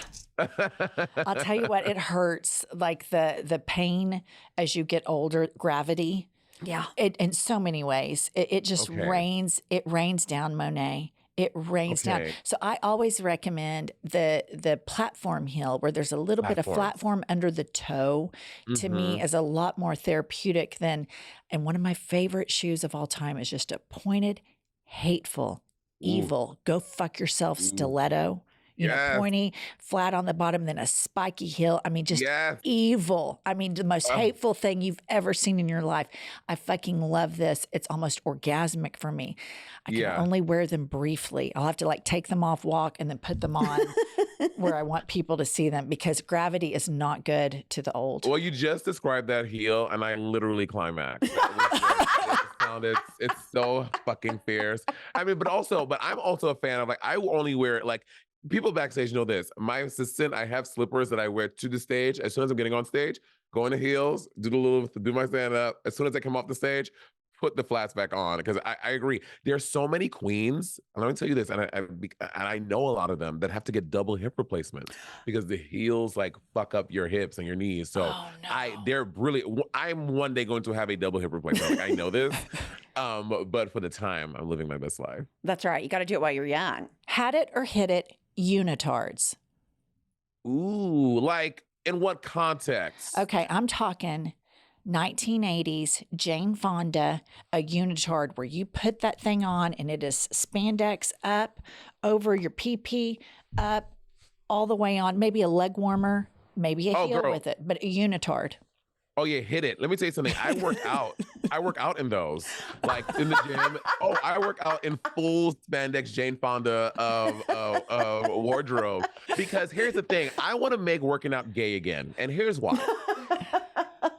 I'll tell you what, it hurts. Like the pain as you get older, gravity. Yeah. In so many ways. It just rains. It rains down, Monet. It rains down. So I always recommend the platform heel where there's a little bit of platform under the toe. To me is a lot more therapeutic than, and one of my favorite shoes of all time is just a pointed, hateful, evil, go fuck yourself stiletto. You know, pointy, flat on the bottom, then a spiky heel. I mean, just evil. I mean, the most hateful thing you've ever seen in your life. I fucking love this. It's almost orgasmic for me. I can only wear them briefly. I'll have to like take them off, walk, and then put them on where I want people to see them because gravity is not good to the old. Well, you just described that heel, and I literally climaxed. It's so fucking fierce. I mean, but I'm also a fan of like, I will only wear like, people backstage know this. My assistant, I have slippers that I wear to the stage. As soon as I'm getting on stage, go into heels, do my stand up. As soon as I come off the stage, put the flats back on. Because I agree. There are so many queens, and let me tell you this, and I know a lot of them that have to get double hip replacements because the heels like fuck up your hips and your knees. So I'm one day going to have a double hip replacement. Like, I know this. But for the time, I'm living my best life. That's right. You got to do it while you're young. Had it or hit it, unitards. Ooh, like in what context? Okay, I'm talking 1980s Jane Fonda, a unitard where you put that thing on and it is spandex up over your PP, up all the way on, maybe a leg warmer, maybe a heel with it, but a unitard. Oh yeah, hit it. Let me tell you something. I work out. I work out in those, like in the gym. Oh, I work out in full spandex Jane Fonda wardrobe because here's the thing. I want to make working out gay again, and here's why.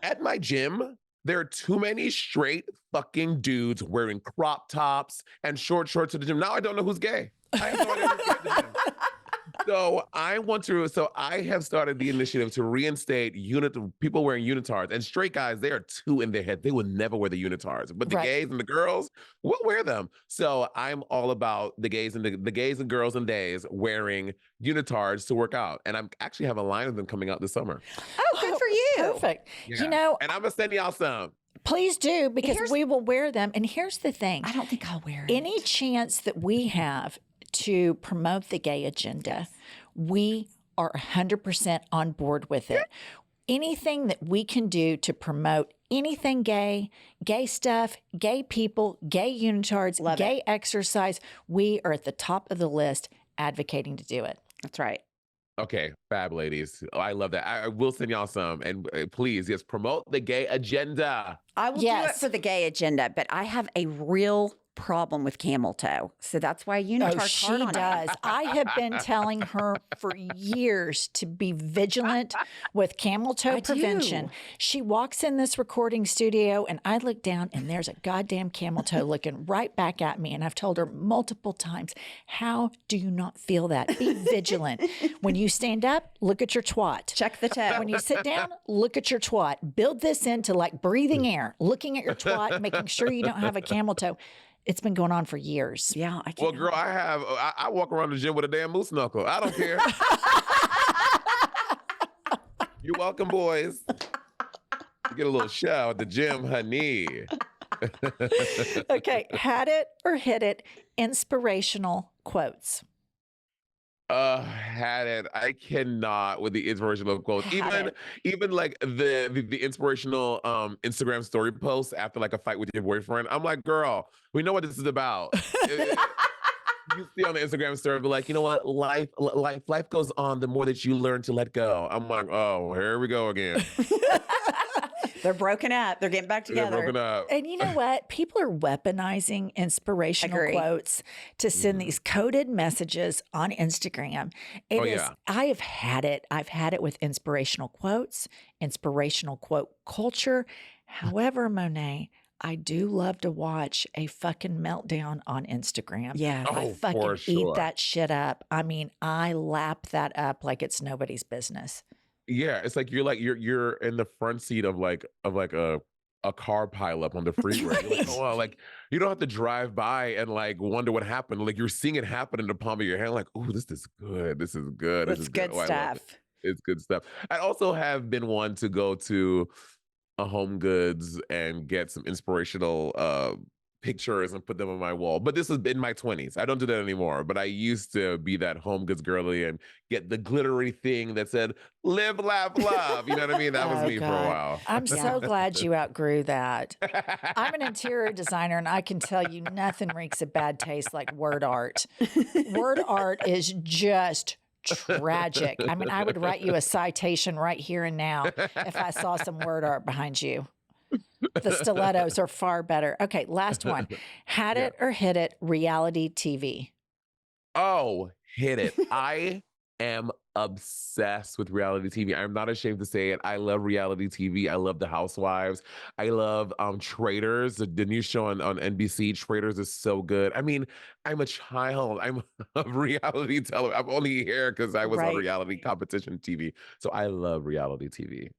At my gym, there are too many straight fucking dudes wearing crop tops and short shorts to the gym. Now I don't know who's gay. I have no idea who's gay at the gym. So I have started the initiative to reinstate people wearing unitards, and straight guys, they are too in their head. They would never wear the unitards, but the Right. gays and the girls will wear them. So I'm all about the gays and the gays and girls and days wearing unitards to work out. And I'm actually have a line of them coming out this summer. Oh, good for you. Perfect. Yeah. You know, And I'm gonna send y'all some. please do, because we will wear them. And here's the thing. I don't think I'll wear it. Any chance that we have to promote the gay agenda, we are 100% on board with it. Anything that we can do to promote anything gay, gay stuff, gay people, gay unitards, gay exercise, we are at the top of the list advocating to do it. That's right. Okay, fab ladies. Oh, I love that. I will send y'all some. And please, yes, promote the gay agenda. I will do it for the gay agenda, but I have a real problem with camel toe. So that's why unitard's hard on does. I have been telling her for years to be vigilant with camel toe prevention. She walks in this recording studio and I look down and there's a goddamn camel toe looking right back at me. And I've told her multiple times, how do you not feel that? Be vigilant. When you stand up, look at your twat. Check the toe. When you sit down, look at your twat. Build this into like breathing air, looking at your twat, making sure you don't have a camel toe. It's been going on for years. Yeah, I can't. Well, girl, I walk around the gym with a damn moose knuckle. I don't care. You're welcome, boys. You get a little shout at the gym, honey. Okay, had it or hit it, inspirational quotes. Had it. I cannot with the inspirational quotes. Even like the inspirational Instagram story posts after like a fight with your boyfriend. I'm like, girl, we know what this is about. You see on the Instagram story, be like, you know what? Life goes on the more that you learn to let go. I'm like, oh, here we go again. They're broken up. They're getting back together. They're broken up. And you know what? People are weaponizing inspirational quotes to send these coded messages on Instagram. I have had it. I've had it with inspirational quotes, inspirational quote culture. However, Monet, I do love to watch a fucking meltdown on Instagram. Yeah. I fucking eat that shit up. I mean, I lap that up like it's nobody's business. Yeah, it's like you're in the front seat of like a car pileup on the freeway. You're like, oh, wow, like you don't have to drive by and like wonder what happened. Like you're seeing it happen in the palm of your hand. Like, oh, this is good. This is good. This is good Oh, stuff. It's good stuff. I also have been one to go to a Home Goods and get some inspirational pictures and put them on my wall. But this is in my 20s. I don't do that anymore. But I used to be that Home Goods girly and get the glittery thing that said, live, laugh, love. You know what I mean? That was me for a while. I'm so glad you outgrew that. I'm an interior designer and I can tell you nothing reeks of bad taste like word art. Word art is just tragic. I mean, I would write you a citation right here and now if I saw some word art behind you. The stilettos are far better. Okay, last one. Had it or hit it, reality TV. Oh, hit it. I am obsessed with reality TV. I'm not ashamed to say it. I love reality TV. I love The Housewives. I love Traitors, the new show on NBC. Traitors is so good. I mean, I'm a child. I'm a reality television. I'm only here because I was on reality competition TV. So I love reality TV.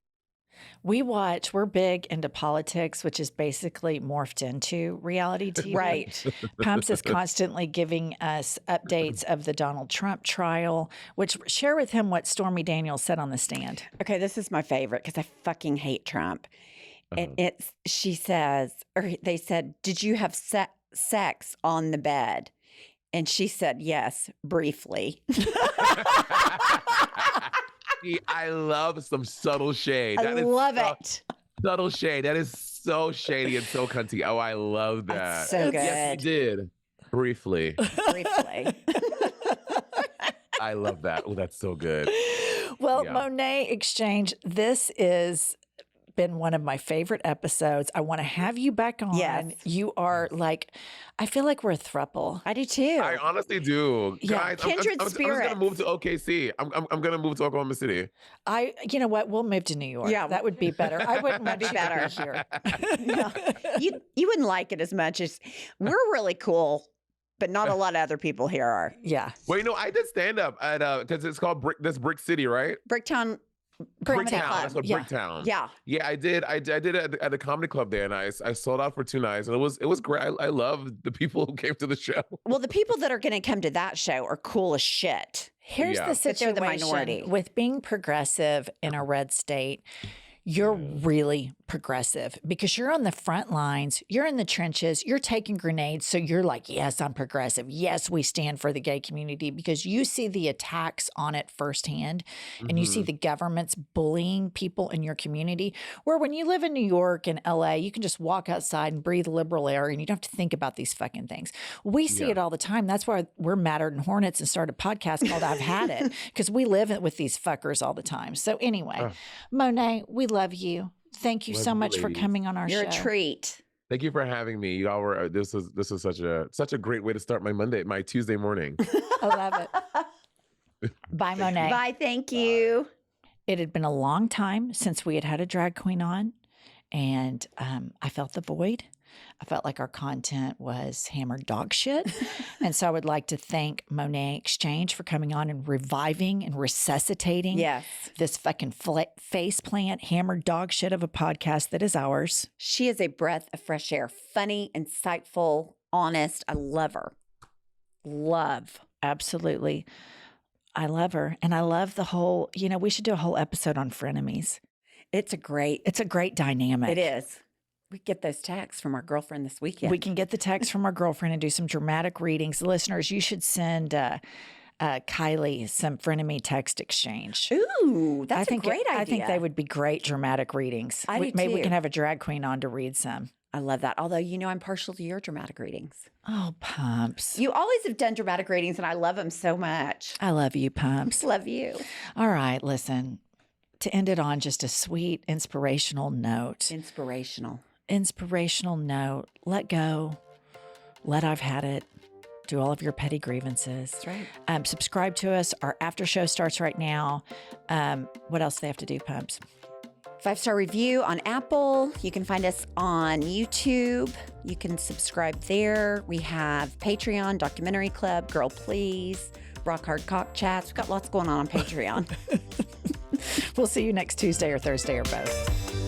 We're big into politics, which is basically morphed into reality TV. Right. Pumps is constantly giving us updates of the Donald Trump trial, which share with him what Stormy Daniels said on the stand. Okay, this is my favorite because I fucking hate Trump. And she says, or they said, did you have sex on the bed? And she said, yes, briefly. I love some subtle shade. I love it. Subtle shade. That is so shady and so cunty. Oh, I love that. That's so good. Yes, you did. Briefly. Briefly. I love that. Oh, that's so good. Well, Monét X Change, this is been one of my favorite episodes. I want to have you back on. Yes. You are like, I feel like we're a throuple. I do too. I honestly do. Yeah. Guys, Kindred I'm spirits. just gonna move to OKC. I'm gonna move to Oklahoma City. You know what? We'll move to New York. Yeah. That would be better. I wouldn't want you to be here. No, you wouldn't like it as much as we're really cool but not a lot of other people here are. Yeah. Wait, no, I did stand up at because it's called Brick City, right? Bricktown Comedy Bricktown. Club. That's what Yeah. Bricktown. Yeah. Yeah, I did it at the comedy club there, and I sold out for 2 nights, and it was great. I love the people who came to the show. Well, the people that are going to come to that show are cool as shit. Here's Yeah. the But they're situation the minority. with being progressive in a red state. You're really progressive because you're on the front lines. You're in the trenches. You're taking grenades. So you're like, yes, I'm progressive. Yes, we stand for the gay community because you see the attacks on it firsthand and you see the governments bullying people in your community. Where when you live in New York and LA, you can just walk outside and breathe liberal air and you don't have to think about these fucking things. We see it all the time. That's why we're madder than hornets and started a podcast called I've Had It because we live with these fuckers all the time. So anyway, Monét, we love you. Thank you Love so you, much for ladies. coming on our You're show. a treat. Thank you for having me. Y'all were this is such a great way to start my Tuesday morning. I love it. Bye, Monét. Bye. Thank you. It had been a long time since we had a drag queen on, and I felt the void. I felt like our content was hammered dog shit. And so I would like to thank Monét X Change for coming on and reviving and resuscitating Yes. this fucking face plant, hammered dog shit of a podcast that is ours. She is a breath of fresh air. Funny, insightful, honest. I love her. Love. Absolutely. I love her. And I love the whole, we should do a whole episode on frenemies. It's a great dynamic. It is. We get those texts from our girlfriend this weekend. We can get the text from our girlfriend and do some dramatic readings. Listeners, you should send Kylie some frenemy text exchange. Ooh, that's a great idea. I think they would be great dramatic readings. I do Maybe we too. can have a drag queen on to read some. I love that. Although, I'm partial to your dramatic readings. Oh, Pumps. You always have done dramatic readings, and I love them so much. I love you, Pumps. Love you. All right, listen. To end it on just a sweet, inspirational note. Inspirational note. Let go. Let I've Had It. Do all of your petty grievances. That's right. Subscribe to us. Our after show starts right now. What else do they have to do, Pumps? 5-star review on Apple. You can find us on YouTube. You can subscribe there. We have Patreon, Documentary Club, Girl Please, Rock Hard Cock Chats. We've got lots going on Patreon. We'll see you next Tuesday or Thursday or both.